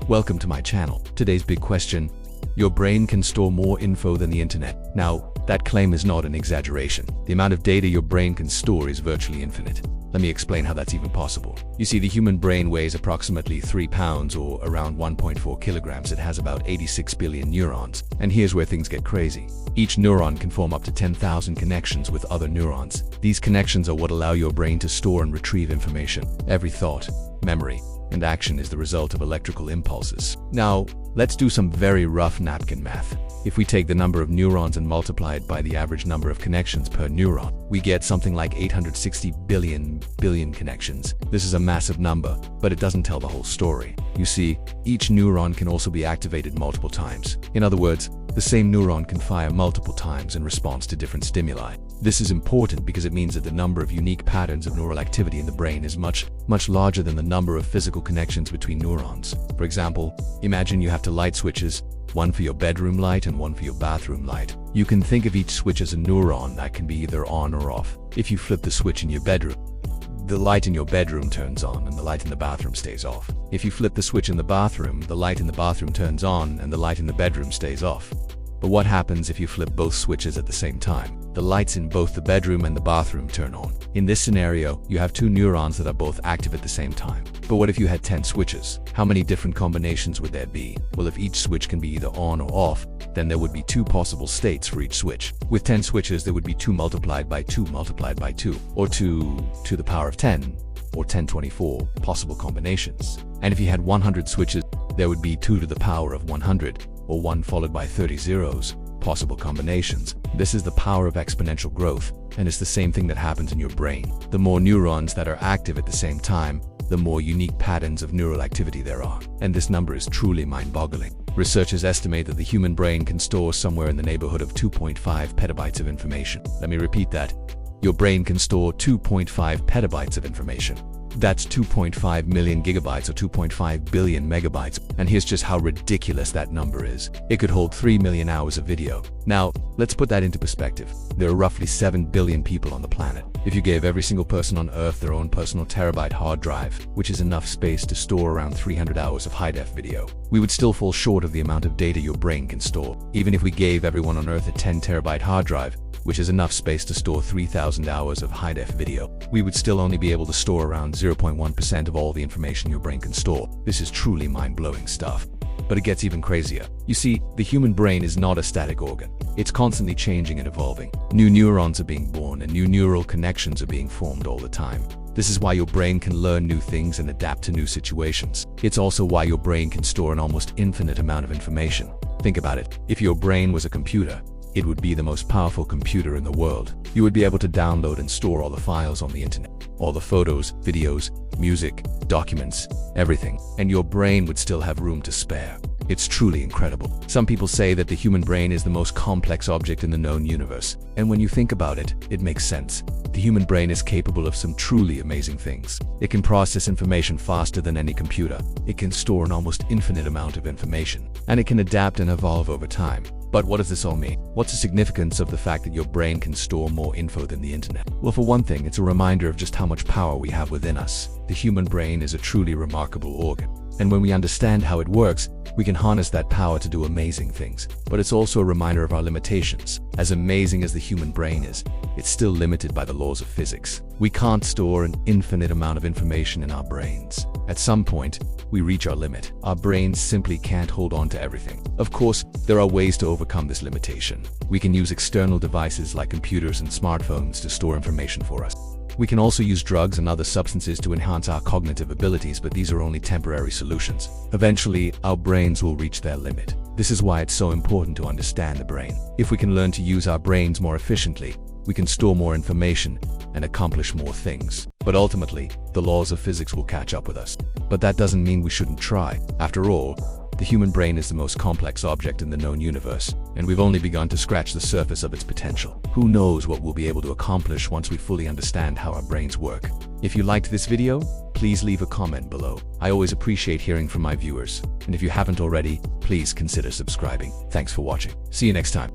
Welcome to my channel. Today's big question: your brain can store more info than the internet. Now, that claim is not an exaggeration. The amount of data your brain can store is virtually infinite. Let me explain how that's even possible. You see, the human brain weighs approximately 3 pounds or around 1.4 kilograms. It has about 86 billion neurons. And here's where things get crazy. Each neuron can form up to 10,000 connections with other neurons. These connections are what allow your brain to store and retrieve information. Every thought, memory, and action is the result of electrical impulses. Now, let's do some very rough napkin math. If we take the number of neurons and multiply it by the average number of connections per neuron, we get something like 860 billion connections. This is a massive number, but it doesn't tell the whole story. You see, each neuron can also be activated multiple times. In other words, the same neuron can fire multiple times in response to different stimuli. This is important because it means that the number of unique patterns of neural activity in the brain is much larger than the number of physical connections between neurons. For example, imagine you have two light switches, one for your bedroom light and one for your bathroom light. You can think of each switch as a neuron that can be either on or off. If you flip the switch in your bedroom, the light in your bedroom turns on and the light in the bathroom stays off. If you flip the switch in the bathroom, the light in the bathroom turns on and the light in the bedroom stays off. But what happens if you flip both switches at the same time? The lights in both the bedroom and the bathroom turn on. In this scenario, you have two neurons that are both active at the same time. But what if you had 10 switches? How many different combinations would there be? Well, if each switch can be either on or off, then there would be 2 possible states for each switch. With 10 switches, there would be 2 multiplied by 2 multiplied by 2, or 2 to the power of 10, or 1024 possible combinations. And if you had 100 switches, there would be 2 to the power of 100, or 1 followed by 30 zeros, possible combinations. This is the power of exponential growth, and it's the same thing that happens in your brain. The more neurons that are active at the same time, the more unique patterns of neural activity there are. And this number is truly mind-boggling. Researchers estimate that the human brain can store somewhere in the neighborhood of 2.5 petabytes of information. Let me repeat that. Your brain can store 2.5 petabytes of information. That's 2.5 million gigabytes or 2.5 billion megabytes. And here's just how ridiculous that number is. It could hold 3 million hours of video. Now, let's put that into perspective. There are roughly 7 billion people on the planet. If you gave every single person on Earth their own personal terabyte hard drive, which is enough space to store around 300 hours of high-def video, we would still fall short of the amount of data your brain can store. Even if we gave everyone on Earth a 10 terabyte hard drive, which is enough space to store 3,000 hours of high-def video, we would still only be able to store around 0.1% of all the information your brain can store. This is truly mind-blowing stuff. But it gets even crazier. You see, the human brain is not a static organ. It's constantly changing and evolving. New neurons are being born and new neural connections are being formed all the time. This is why your brain can learn new things and adapt to new situations. It's also why your brain can store an almost infinite amount of information. Think about it. If your brain was a computer, it would be the most powerful computer in the world. You would be able to download and store all the files on the internet. All the photos, videos, music, documents, everything. And your brain would still have room to spare. It's truly incredible. Some people say that the human brain is the most complex object in the known universe. And when you think about it, it makes sense. The human brain is capable of some truly amazing things. It can process information faster than any computer. It can store an almost infinite amount of information. And it can adapt and evolve over time. But what does this all mean? What's the significance of the fact that your brain can store more info than the internet? Well, for one thing, it's a reminder of just how much power we have within us. The human brain is a truly remarkable organ. And when we understand how it works, we can harness that power to do amazing things. But it's also a reminder of our limitations. As amazing as the human brain is, it's still limited by the laws of physics. We can't store an infinite amount of information in our brains. At some point, we reach our limit. Our brains simply can't hold on to everything. Of course, there are ways to overcome this limitation. We can use external devices like computers and smartphones to store information for us. We can also use drugs and other substances to enhance our cognitive abilities, but these are only temporary solutions. Eventually, our brains will reach their limit. This is why it's so important to understand the brain. If we can learn to use our brains more efficiently, we can store more information and accomplish more things. But ultimately, the laws of physics will catch up with us. But that doesn't mean we shouldn't try. After all, the human brain is the most complex object in the known universe, and we've only begun to scratch the surface of its potential. Who knows what we'll be able to accomplish once we fully understand how our brains work. If you liked this video, please leave a comment below. I always appreciate hearing from my viewers. And if you haven't already, please consider subscribing. Thanks for watching. See you next time.